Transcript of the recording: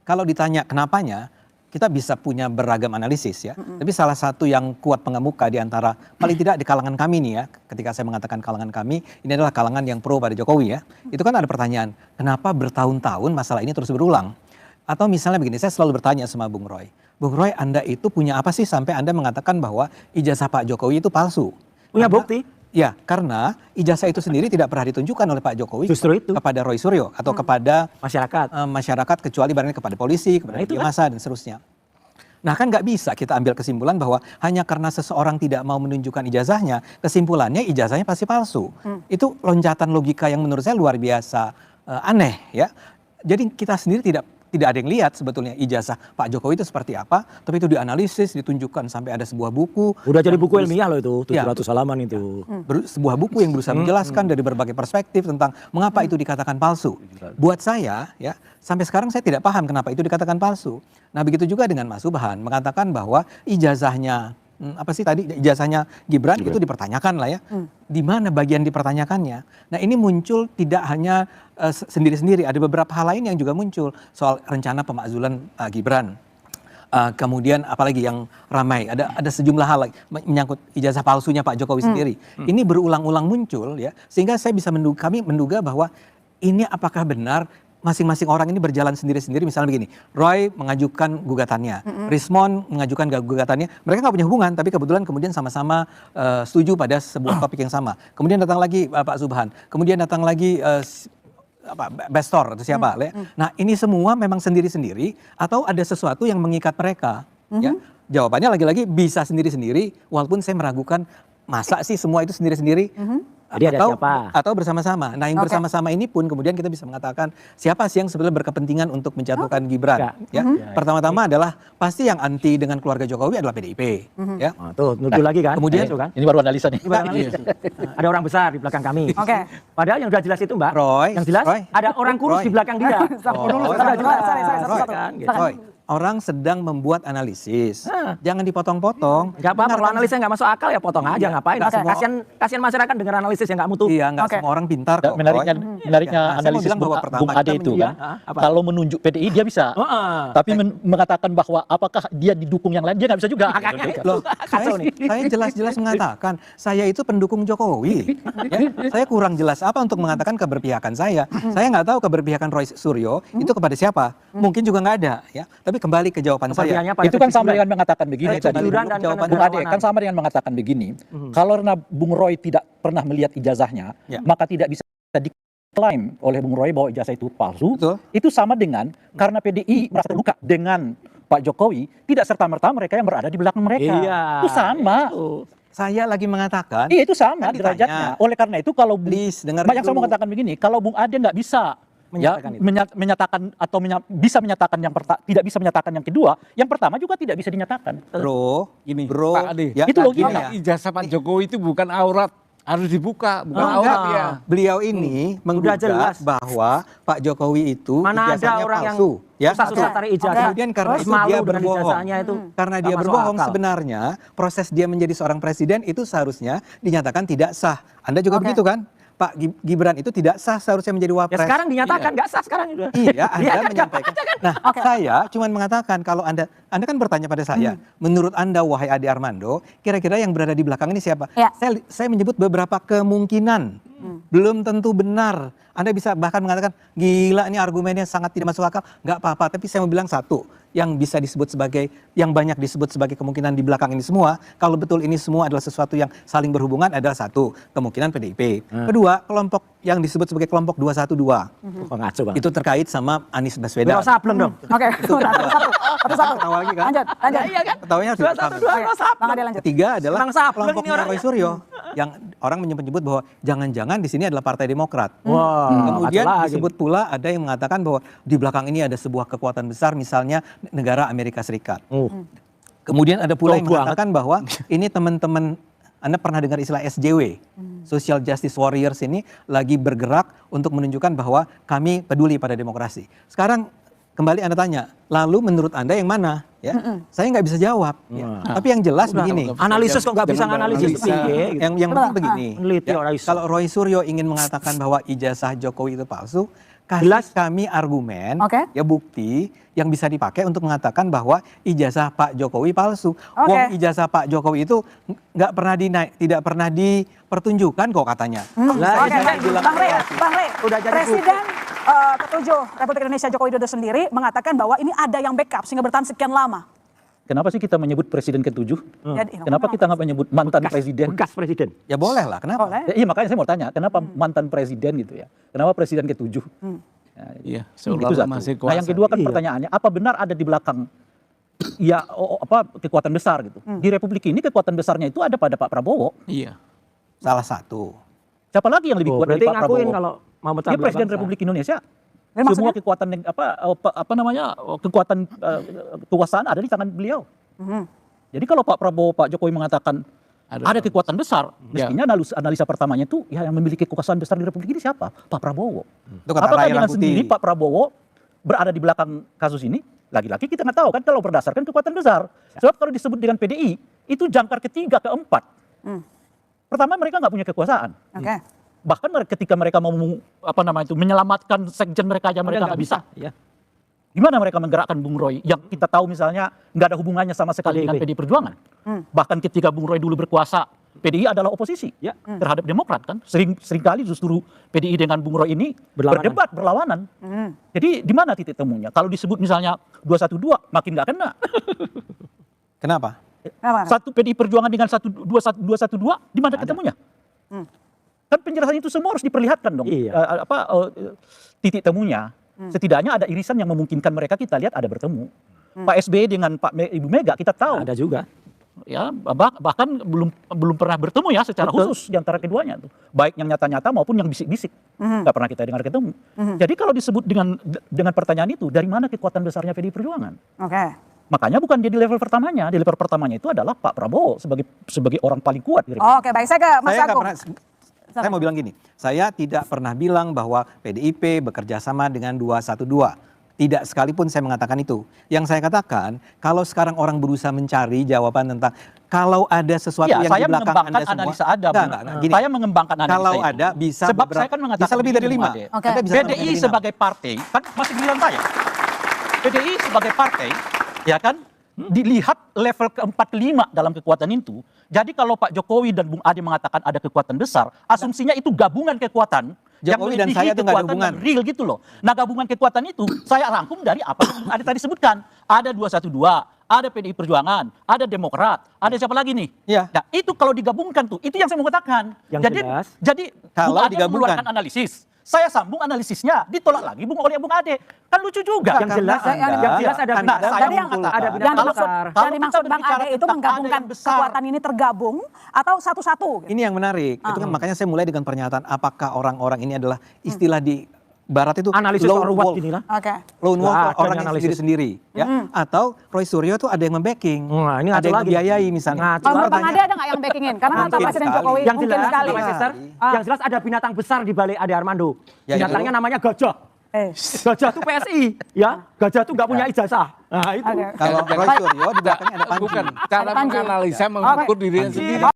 Kalau ditanya kenapanya, kita bisa punya beragam analisis ya. Tapi salah satu yang kuat pengemuka di antara, paling tidak di kalangan kami nih ya, ketika saya mengatakan kalangan kami, ini adalah kalangan yang pro pada Jokowi ya. Itu kan ada pertanyaan, kenapa bertahun-tahun masalah ini terus berulang? Atau misalnya begini, saya selalu bertanya sama Bung Roy, Bung Roy, Anda itu punya apa sih sampai Anda mengatakan bahwa ijazah Pak Jokowi itu palsu? Punya bukti? Ya, karena ijazah itu sendiri tidak pernah ditunjukkan oleh Pak Jokowi Justru itu. kepada Roy Suryo atau kepada masyarakat. kecuali barangnya kepada polisi, kepada media massa dan seterusnya. Nah kan nggak bisa kita ambil kesimpulan bahwa hanya karena seseorang tidak mau menunjukkan ijazahnya, kesimpulannya ijazahnya pasti palsu. Itu loncatan logika yang menurut saya luar biasa aneh ya. Jadi kita sendiri tidak ada yang lihat sebetulnya ijazah Pak Jokowi itu seperti apa, tapi itu dianalisis, ditunjukkan sampai ada sebuah buku. Udah jadi buku ilmiah loh itu, 700 halaman itu. Sebuah buku yang berusaha menjelaskan dari berbagai perspektif tentang mengapa itu dikatakan palsu. Buat saya ya, sampai sekarang saya tidak paham kenapa itu dikatakan palsu. Nah begitu juga dengan Mas Subhan mengatakan bahwa ijazahnya ijazahnya Gibran itu dipertanyakan lah ya. Di mana bagian dipertanyakannya? Nah ini muncul tidak hanya sendiri-sendiri, ada beberapa hal lain yang juga muncul soal rencana pemakzulan Gibran. Kemudian apalagi yang ramai, ada sejumlah hal menyangkut ijazah palsunya Pak Jokowi sendiri. Ini berulang-ulang muncul ya, sehingga saya bisa kami menduga bahwa ini apakah benar masing-masing orang ini berjalan sendiri-sendiri. Misalnya begini, Roy mengajukan gugatannya, Rismon mengajukan gugatannya, mereka nggak punya hubungan, tapi kebetulan kemudian sama-sama setuju pada sebuah topik yang sama. Kemudian datang lagi Pak Subhan, kemudian datang lagi Bestor atau siapa. Nah ini semua memang sendiri-sendiri atau ada sesuatu yang mengikat mereka. Ya? Jawabannya lagi-lagi bisa sendiri-sendiri, walaupun saya meragukan masa sih semua itu sendiri-sendiri. Jadi ada siapa? Atau bersama-sama. Nah yang bersama-sama ini pun kemudian kita bisa mengatakan siapa sih yang sebenarnya berkepentingan untuk menjatuhkan Gibran. Ya? Pertama-tama adalah pasti yang anti dengan keluarga Jokowi adalah PDIP. Ya? Tuh nuduh lagi kan. Kemudian ini baru analisa nih. Ada orang besar di belakang kami. Padahal yang sudah jelas itu Mbak. Roy, yang jelas ada orang kurus di belakang dia. Roy, orang sedang membuat analisis. Jangan dipotong-potong. Gak apa-apa, kalau analisnya gak masuk akal ya potong aja, ngapain. Kasian masyarakat dengar analisis yang gak mutu. Iya, gak semua orang pintar kok. Menariknya analisis Bung Ade itu kan, kalau menunjuk PDI dia bisa. Tapi mengatakan bahwa apakah dia didukung yang lain, dia gak bisa juga. Loh, saya jelas-jelas mengatakan, saya itu pendukung Jokowi. Ya, saya kurang jelas apa untuk mengatakan keberpihakan saya. Saya gak tahu keberpihakan Roy Suryo itu kepada siapa. Mungkin juga gak ada. Ya. Tapi kembali ke jawaban saya. Itu kan sama dengan mengatakan begini tadi. Bung Ade kan sama dengan mengatakan begini. Kalau Bung Roy tidak pernah melihat ijazahnya, maka tidak bisa diklaim oleh Bung Roy bahwa ijazah itu palsu. Itu sama dengan karena PDI merasa terbuka dengan Pak Jokowi, tidak serta-merta mereka yang berada di belakang mereka. Itu sama. Saya lagi mengatakan. Iya itu sama derajatnya. Oleh karena itu kalau banyak saya mau katakan begini, kalau Bung Ade nggak bisa menyatakan atau bisa menyatakan tidak bisa menyatakan yang kedua, yang pertama juga tidak bisa dinyatakan. Pak Ade, itu logika. Ijazah Pak Jokowi itu bukan aurat, harus dibuka, bukan aurat ya. Beliau ini menduga bahwa Pak Jokowi itu ijazahnya palsu. Kemudian karena itu dia berbohong. Karena dia berbohong sebenarnya proses dia menjadi seorang presiden itu seharusnya dinyatakan tidak sah. Anda juga begitu kan? Pak Gibran itu tidak sah seharusnya menjadi wapres. Ya sekarang dinyatakan nggak sah sekarang itu. Iya, Anda menyampaikan. Nah, saya cuma mengatakan kalau Anda kan bertanya pada saya, menurut Anda wahai Ade Armando, kira-kira yang berada di belakang ini siapa? Saya menyebut beberapa kemungkinan. Belum tentu benar. Anda bisa bahkan mengatakan, gila ini argumennya sangat tidak masuk akal. Nggak apa-apa, tapi saya mau bilang satu. Yang bisa disebut sebagai, yang banyak disebut sebagai kemungkinan di belakang ini semua, kalau betul ini semua adalah sesuatu yang saling berhubungan adalah satu, kemungkinan PDIP. Kedua, kelompok yang disebut sebagai kelompok 212. Itu terkait sama Anies Baswedan. Sableng dong. Oke. Satu. Ketawa lagi kan? Lanjut. Iya kan? Ketawanya harus Lanjut. Ketiga adalah kelompoknya Roy Suryo. Yang orang menyebut bahwa jangan-jangan di sini adalah Partai Demokrat. Kemudian disebut pula ada yang mengatakan bahwa di belakang ini ada sebuah kekuatan besar, misalnya negara Amerika Serikat. Kemudian ada pula yang mengatakan bahwa ini teman-teman, Anda pernah dengar istilah SJW, Social Justice Warriors ini lagi bergerak untuk menunjukkan bahwa kami peduli pada demokrasi. Sekarang kembali Anda tanya, lalu menurut Anda yang mana? Ya, saya nggak bisa jawab. Tapi yang jelas begini. Analisis kok nggak bisa analisis? Yang penting begini. Kalau Roy Suryo ingin mengatakan bahwa ijazah Jokowi itu palsu, kasih Jelas. kami argumen, Oke. ya bukti yang bisa dipakai untuk mengatakan bahwa ijazah Pak Jokowi palsu. Oke. Wong ijazah Pak Jokowi itu nggak pernah tidak pernah dipertunjukkan kok katanya. Lah, Oke, itu baik. kan Bang Rey, Udah jadi Presiden ketujuh Republik Indonesia Joko Widodo sendiri mengatakan bahwa ini ada yang backup sehingga bertahan sekian lama. Kenapa sih kita menyebut presiden ke-7? Jadi, Kenapa kita nggak menyebut mantan presiden? Bekas presiden. Ya boleh lah, kenapa? Boleh. Iya, makanya saya mau tanya, kenapa mantan presiden gitu ya? Kenapa presiden ke-7? Iya, Itu seolah-olah satu. masih Nah, yang kuasa. kedua kan Iya. pertanyaannya, apa benar ada di belakang ya kekuatan besar gitu? Di Republik ini kekuatan besarnya itu ada pada Pak Prabowo. Iya. Salah satu. Siapa lagi yang lebih kuat dari Berarti Pak ngakuin Prabowo? kalau mau mecah Dia belah presiden bangsa. Republik Indonesia. Jadi Semua maksudnya? kekuatan kekuatan kekuasaan ada di tangan beliau. Jadi kalau Pak Prabowo, Pak Jokowi mengatakan ada kekuatan besar, mestinya analisa pertamanya itu ya yang memiliki kekuasaan besar di Republik ini siapa? Pak Prabowo. Itu kata Apakah Ray dengan Rangkuti. sendiri Pak Prabowo berada di belakang kasus ini? Lagi-lagi kita nggak tahu kan kalau berdasarkan kekuatan besar. Sebab kalau disebut dengan PDI itu jangkar ketiga, keempat. Pertama mereka nggak punya kekuasaan. Oke. Bahkan ketika mereka mau menyelamatkan sekjen mereka aja mereka nggak bisa. Ya. Gimana mereka menggerakkan Bung Roy yang kita tahu misalnya nggak ada hubungannya sama sekali dengan PDI Perjuangan. Bahkan ketika Bung Roy dulu berkuasa, PDI adalah oposisi Ya. terhadap Demokrat kan. Seringkali justru PDI dengan Bung Roy ini berdebat, berlawanan. Jadi di mana titik temunya? Kalau disebut misalnya 212 makin nggak kena. Kenapa? Kenapa? Satu PDI Perjuangan dengan 212 di mana ketemunya? Kan penjelasan itu semua harus diperlihatkan dong. Iya. Titik temunya. Setidaknya ada irisan yang memungkinkan mereka kita lihat ada bertemu. Pak SBY dengan Ibu Mega kita tahu. Ada juga. Ya bahkan belum pernah bertemu ya secara khusus di antara keduanya tuh. Baik yang nyata-nyata maupun yang bisik-bisik. Nggak pernah kita dengar ketemu. Jadi kalau disebut dengan pertanyaan itu, dari mana kekuatan besarnya PDI Perjuangan? Oke. Makanya bukan dia di level pertamanya. Di level pertamanya itu adalah Pak Prabowo sebagai orang paling kuat di Republik. Oke, baik. Saya ke Mas Saya nggak Agung. pernah. Saya mau bilang gini, saya tidak pernah bilang bahwa PDIP bekerja sama dengan 212. Tidak sekalipun saya mengatakan itu. Yang saya katakan, kalau sekarang orang berusaha mencari jawaban tentang kalau ada sesuatu Ya, yang saya di belakang mengembangkan Anda semua. analisa Anda. Enggak, gini. Saya mengembangkan analisa Kalau itu. ada bisa Sebab saya kan mengatakan bisa lebih dari begini, 5. Bung Ade. Oke. Anda bisa sampai PDI dengan 6. sebagai partai, kan masih giliran saya. PDI sebagai partai, ya kan, dilihat level keempat kelima dalam kekuatan itu. Jadi kalau Pak Jokowi dan Bung Ade mengatakan ada kekuatan besar, asumsinya itu gabungan kekuatan. Jokowi dan melebihi saya itu nggak ada kekuatan hubungan. yang real gitu loh. Nah gabungan kekuatan itu saya rangkum dari apa yang Bung Ade tadi sebutkan. Ada 212, ada PDI Perjuangan, ada Demokrat, ada siapa lagi nih? Iya. Nah itu kalau digabungkan tuh, itu yang saya mau katakan. Yang jelas. Jadi Kalau Bung Ade digabungkan. mengeluarkan analisis. Saya sambung analisisnya, ditolak lagi oleh Bung Ade. Kan lucu juga. Yang jelas, yang jelas ada Nah, bintang. saya Jadi yang mengatakan, ada yang bintang dimaksud, besar. Kalau yang kita dimaksud Bang berbicara Ade itu tentang menggabungkan ada yang besar. kekuatan ini tergabung atau satu-satu? Gitu? Ini yang menarik. Itu kan makanya saya mulai dengan pernyataan apakah orang-orang ini adalah istilah di Barat itu Analisis lone or what wolf. ini lah. Oke. Lone wolf Nggak ada orang yang yang analisis. sendiri-sendiri, ya. Atau Roy Suryo tuh ada yang membacking, Nah, ini ada ngaco yang lagi. membiayai misalnya. Ngaco. Oh, menurut Bang Pertanyaan- Ade ada nggak yang backingin? Karena kata Mungkin Presiden sekali. Jokowi Yang mungkin jelas, sekali. Pak Esther, yang jelas ada binatang besar di balik Ade Armando. Ya, Binatangnya itu. namanya gajah. Gajah itu PSI, ya. Gajah itu nggak punya ijazah. Nah itu. Oke. Kalau Roy Suryo di belakangnya ada Panji. Bukan cara Panji. menganalisa mengukur dirinya Panji. sendiri.